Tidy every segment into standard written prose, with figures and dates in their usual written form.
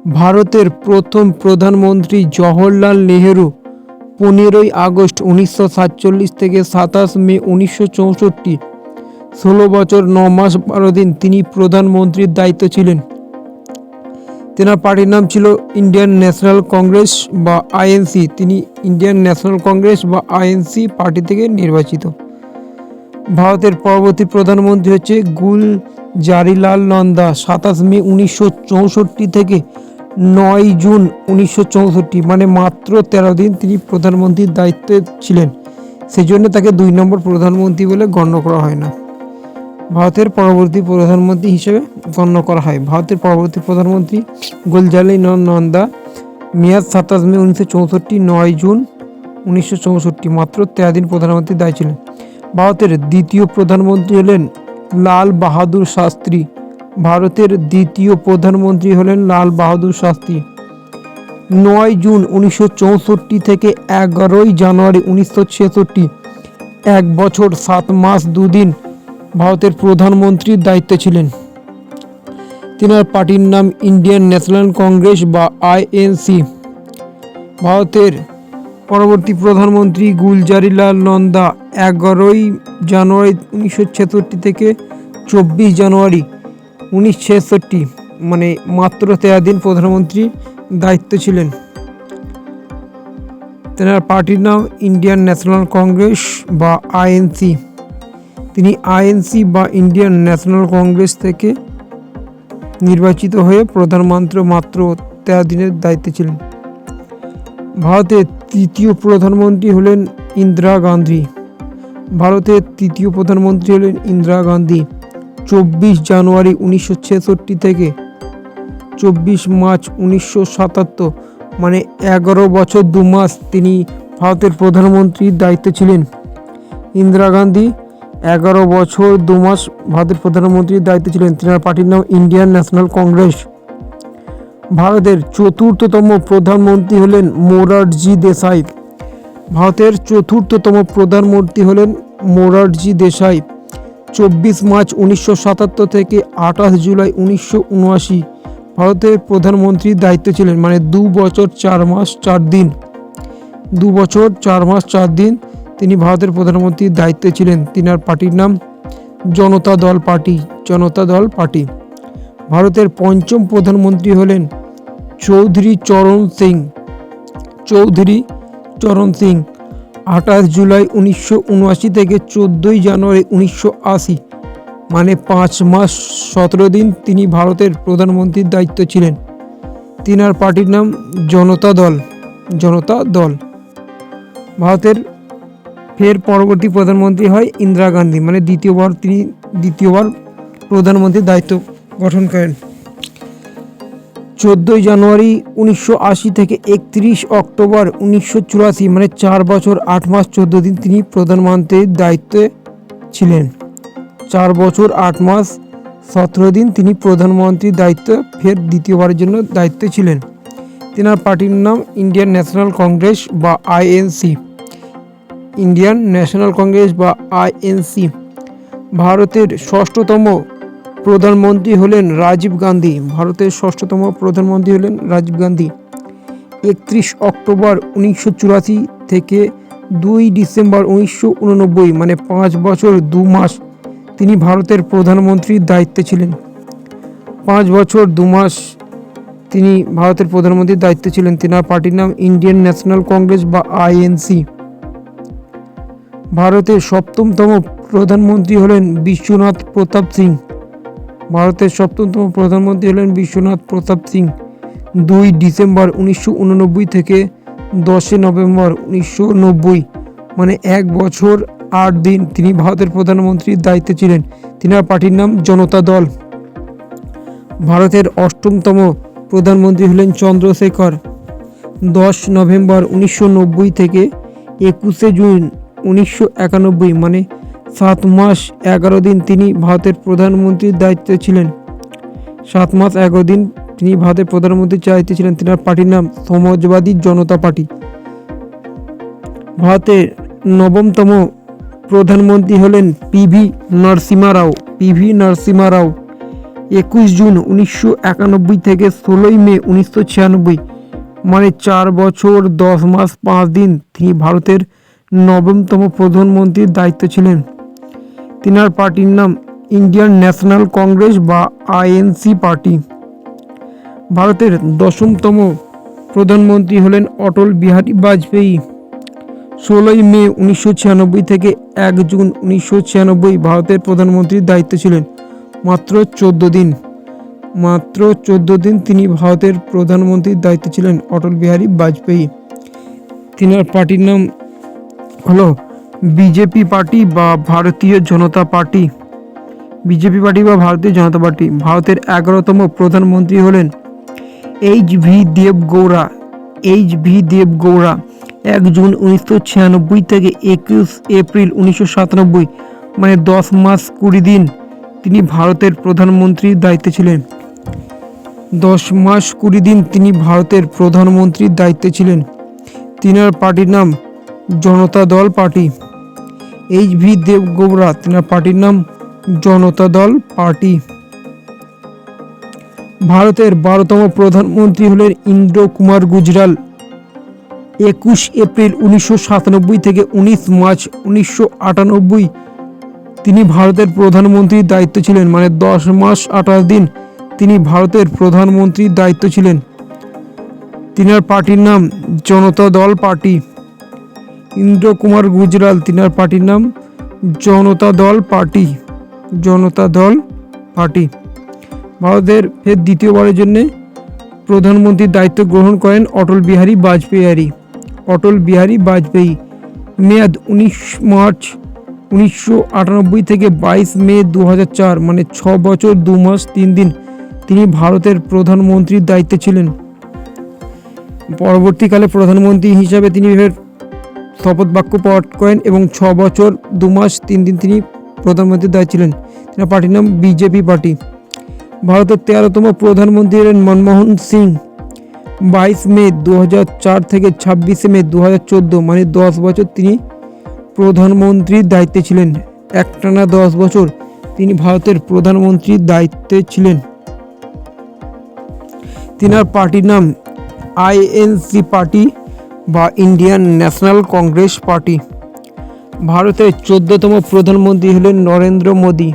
ভারতের প্রথম প্রধানমন্ত্রী জওহরলাল নেহেরু 15ই আগস্ট 1947 থেকে 27 মে 1964, 16 বছর 9 মাস 12 দিন তিনি প্রধানমন্ত্রীর দায়িত্ব ছিলেন। তেনার পার্টির নাম ছিল ইন্ডিয়ান ন্যাশনাল কংগ্রেস বা আইএনসি। তিনি ইন্ডিয়ান ন্যাশনাল কংগ্রেস বা আইএনসি পার্টি থেকে নির্বাচিত। ভারতের পরবর্তী প্রধানমন্ত্রী হচ্ছে গুলজারিলাল নন্দা। 27 মে 1964 থেকে 9 জুন 1964, মানে মাত্র 13 দিন তিনি প্রধানমন্ত্রীর দায়িত্বে ছিলেন। সেই জন্য তাকে 2 নম্বর প্রধানমন্ত্রী বলে গণ্য করা হয় না, ভারতের পরবর্তী প্রধানমন্ত্রী হিসেবে গণ্য করা হয়। ভারতের পরবর্তী প্রধানমন্ত্রী গুলজারিলাল নন্দা, মেয়াদ 27 মে 1964, 9 জুন 1964, মাত্র 13 দিন প্রধানমন্ত্রীর দায়িত্বে ছিলেন। ভারতের দ্বিতীয় প্রধানমন্ত্রী হলেন লাল বাহাদুর শাস্ত্রী। ভারতের দ্বিতীয় প্রধানমন্ত্রী হলেন লাল বাহাদুর শাস্ত্রী। 9 জুন 1964 থেকে 11 জানুয়ারি 1966, 1 বছর 7 মাস 2 দিন ভারতের প্রধানমন্ত্রীর দায়িত্বে ছিলেন। তিনার পার্টির নাম ইন্ডিয়ান ন্যাশনাল কংগ্রেস বা আইএনসি। ভারতের পরবর্তী প্রধানমন্ত্রী গুলজারিলাল নন্দা 11 জানুয়ারি 1966 থেকে 24 জানুয়ারি 1966, মানে মাত্র 13 দিন প্রধানমন্ত্রী দায়িত্বে ছিলেন। তেনার পার্টির নাম ইন্ডিয়ান ন্যাশনাল কংগ্রেস বা আইএনসি। তিনি আইএনসি বা ইন্ডিয়ান ন্যাশনাল কংগ্রেস থেকে নির্বাচিত হয়ে প্রধানমন্ত্রী মাত্র 13 দিনের দায়িত্বে ছিলেন। ভারতের তৃতীয় প্রধানমন্ত্রী হলেন ইন্দিরা গান্ধী। ভারতের তৃতীয় প্রধানমন্ত্রী হলেন ইন্দিরা গান্ধী। 24 জানুয়ারি 1966 থেকে 24 মার্চ 1977, মানে 11 বছর 2 মাস তিনি ভারতের প্রধানমন্ত্রীর দায়িত্বে ছিলেন। ইন্দিরা গান্ধী 11 বছর 2 মাস ভারতের প্রধানমন্ত্রীর দায়িত্বে ছিলেন। তিনার পার্টির নাম ইন্ডিয়ান ন্যাশনাল কংগ্রেস। ভারতের চতুর্থতম প্রধানমন্ত্রী হলেন মোরারজি দেশাই। ভারতের চতুর্থতম প্রধানমন্ত্রী হলেন মোরারজি দেশাই। 24 মার্চ 1977 থেকে 28 জুলাই 1979 ভারতের প্রধানমন্ত্রীর দায়িত্বে ছিলেন, মানে 2 বছর 4 মাস 4 দিন। 2 বছর 4 মাস 4 দিন তিনি ভারতের প্রধানমন্ত্রীর দায়িত্বে ছিলেন। তিনার পার্টির নাম জনতা দল পার্টি। জনতা দল পার্টি। ভারতের পঞ্চম প্রধানমন্ত্রী হলেন চৌধুরী চরণ সিং। চৌধুরী চরণ সিং 28 জুলাই 1979 থেকে 14 জানুয়ারি 1980, মানে 5 মাস 17 দিন তিনি ভারতের প্রধানমন্ত্রীর দায়িত্ব ছিলেন। তিনার পার্টির নাম জনতা দল। জনতা দল। ভারতের ফের পরবর্তী প্রধানমন্ত্রী হয় ইন্দিরা গান্ধী, মানে তিনি দ্বিতীয়বার প্রধানমন্ত্রীর দায়িত্ব গঠন করেন। 14 জানুয়ারি 1980 থেকে 31 অক্টোবর 1984, মানে 4 বছর 8 মাস 14 দিন তিনি প্রধানমন্ত্রীর দায়িত্বে ছিলেন। 4 বছর 8 মাস 17 দিন তিনি প্রধানমন্ত্রীর দায়িত্ব ফের দ্বিতীয়বারের জন্য দায়িত্বে ছিলেন। তেনার পার্টির নাম ইন্ডিয়ান ন্যাশনাল কংগ্রেস বা আইএনসি। ইন্ডিয়ান ন্যাশনাল কংগ্রেস বা আইএনসি। ভারতের ষষ্ঠতম প্রধানমন্ত্রী হলেন রাজীব গান্ধী। ভারতের ষষ্ঠতম প্রধানমন্ত্রী হলেন রাজীব গান্ধী। 31 অক্টোবর 1984 থেকে 2 ডিসেম্বর 1989, মানে 5 বছর 2 মাস তিনি ভারতের প্রধানমন্ত্রীর দায়িত্বে ছিলেন। 5 বছর 2 মাস তিনি ভারতের প্রধানমন্ত্রীর দায়িত্বে ছিলেন। তেনার পার্টির নাম ইন্ডিয়ান ন্যাশনাল কংগ্রেস বা আইএনসি। ভারতের সপ্তমতম প্রধানমন্ত্রী হলেন বিশ্বনাথ প্রতাপ সিং। ভারতের সপ্তমতম প্রধানমন্ত্রী হলেন বিশ্বনাথ প্রতাপ সিং। 2 ডিসেম্বর 1989 থেকে 10 নভেম্বর 1990, মানে 1 বছর 8 দিন তিনি ভারতের প্রধানমন্ত্রীর দায়িত্বে ছিলেন। তিনার পার্টির নাম জনতা দল। ভারতের অষ্টমতম প্রধানমন্ত্রী হলেন চন্দ্রশেখর। 10 নভেম্বর 1990 থেকে 21 জুন 1991, মানে 7 মাস 11 দিন তিনি ভারতের প্রধানমন্ত্রীর দায়িত্বে ছিলেন। 7 মাস 11 দিন তিনি ভারতের প্রধানমন্ত্রীর দায়িত্বে ছিলেন। তিনার পার্টির নাম সমাজবাদী জনতা পার্টি। ভারতের 9তম প্রধানমন্ত্রী হলেন পিভি নরসিমহা রাও। পিভি নরসিমহা রাও 21 জুন 1991 থেকে 16 মে 1996, মানে 4 বছর 10 মাস 5 দিন তিনি ভারতের 9তম প্রধানমন্ত্রীর দায়িত্বে ছিলেন। তিনার পার্টির নাম ইন্ডিয়ান ন্যাশনাল কংগ্রেস বা আইএনসি পার্টি। ভারতের 10তম প্রধানমন্ত্রী হলেন অটল বিহারী বাজপেয়ী। 16 মে 1996 থেকে 1 জুন 1996 ভারতের প্রধানমন্ত্রীর দায়িত্বে ছিলেন। মাত্র 14 দিন তিনি ভারতের প্রধানমন্ত্রীর দায়িত্বে ছিলেন অটল বিহারী বাজপেয়ী। তিনার পার্টির নাম হলো বিজেপি পার্টি বা ভারতীয় জনতা পার্টি। বিজেপি পার্টি বা ভারতীয় জনতা পার্টি। ভারতের 11তম প্রধানমন্ত্রী হলেন এইচ.ভি. দেবগৌড়া। 1 জুন 1996 থেকে 21 এপ্রিল 1997, মানে 10 মাস 20 দিন তিনি ভারতের প্রধানমন্ত্রীর দায়িত্বে ছিলেন। 10 মাস 20 দিন তিনি ভারতের প্রধানমন্ত্রীর দায়িত্বে ছিলেন। তিনার পার্টির নাম জনতা দল পার্টি। এইচ.ভি. দেবগৌড়া, তিনার পার্টির নাম জনতা দল পার্টি। ভারতের 12তম প্রধানমন্ত্রী হলেন ইন্দ্র কুমার গুজরাল। 21 এপ্রিল 1997 থেকে 19 মার্চ 1998 তিনি ভারতের প্রধানমন্ত্রীর দায়িত্ব ছিলেন, মানে 10 মাস 28 দিন তিনি ভারতের প্রধানমন্ত্রীর দায়িত্ব ছিলেন। তিনার পার্টির নাম জনতা দল পার্টি। ইন্দ্র কুমার গুজরাল, তিনার পার্টির নাম জনতা দল পার্টি। ভারতের ফের দ্বিতীয়বারের জন্য প্রধানমন্ত্রীর দায়িত্ব গ্রহণ করেন অটল বিহারী বাজপেয়ী। মেয়াদ 19 মার্চ 1998 থেকে 22 মে 2004, মানে 6 বছর 2 মাস 3 দিন তিনি ভারতের প্রধানমন্ত্রীর দায়িত্বে ছিলেন। পরবর্তীকালে প্রধানমন্ত্রী হিসাবে তিনি শপথ বাক্য পাঠ করেন এবং 6 বছর 2 মাস 3 দিন তিনি প্রধানমন্ত্রীর দায়িত্বে ছিলেন। তিনার পার্টির নাম বিজেপি পার্টি। ভারতের 13তম প্রধানমন্ত্রী হলেন মনমোহন সিং। 22 মে 2004 থেকে 26 মে 2014, মানে 10 বছর তিনি প্রধানমন্ত্রীর দায়িত্বে ছিলেন। একটানা 10 বছর তিনি ভারতের প্রধানমন্ত্রীর দায়িত্বে ছিলেন। তিনার পার্টির নাম আইএনসি পার্টি বা ইন্ডিয়ান ন্যাশনাল কংগ্রেস পার্টি। ভারতের 14তম প্রধানমন্ত্রী হলেন নরেন্দ্র মোদী।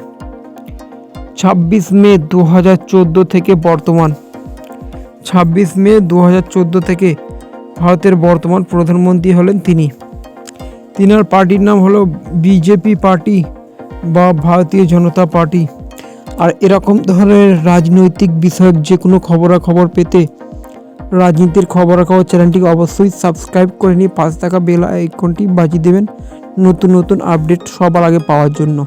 26 মে 2014 থেকে বর্তমান। 26 মে 2014 থেকে ভারতের বর্তমান প্রধানমন্ত্রী হলেন তিনি। তিনার পার্টির নাম হলো বিজেপি পার্টি বা ভারতীয় জনতা পার্টি। আর এরকম ধরনের রাজনৈতিক বিষয়ক যে কোনো খবরাখবর পেতে রাজনীতির খবরাখবর চ্যানেলটিকে অবশ্যই সাবস্ক্রাইব করে নিয়ে পাশে থাকা বেল আইকনটি বাজিয়ে দেবেন নতুন আপডেট সবার আগে পাওয়ার জন্য।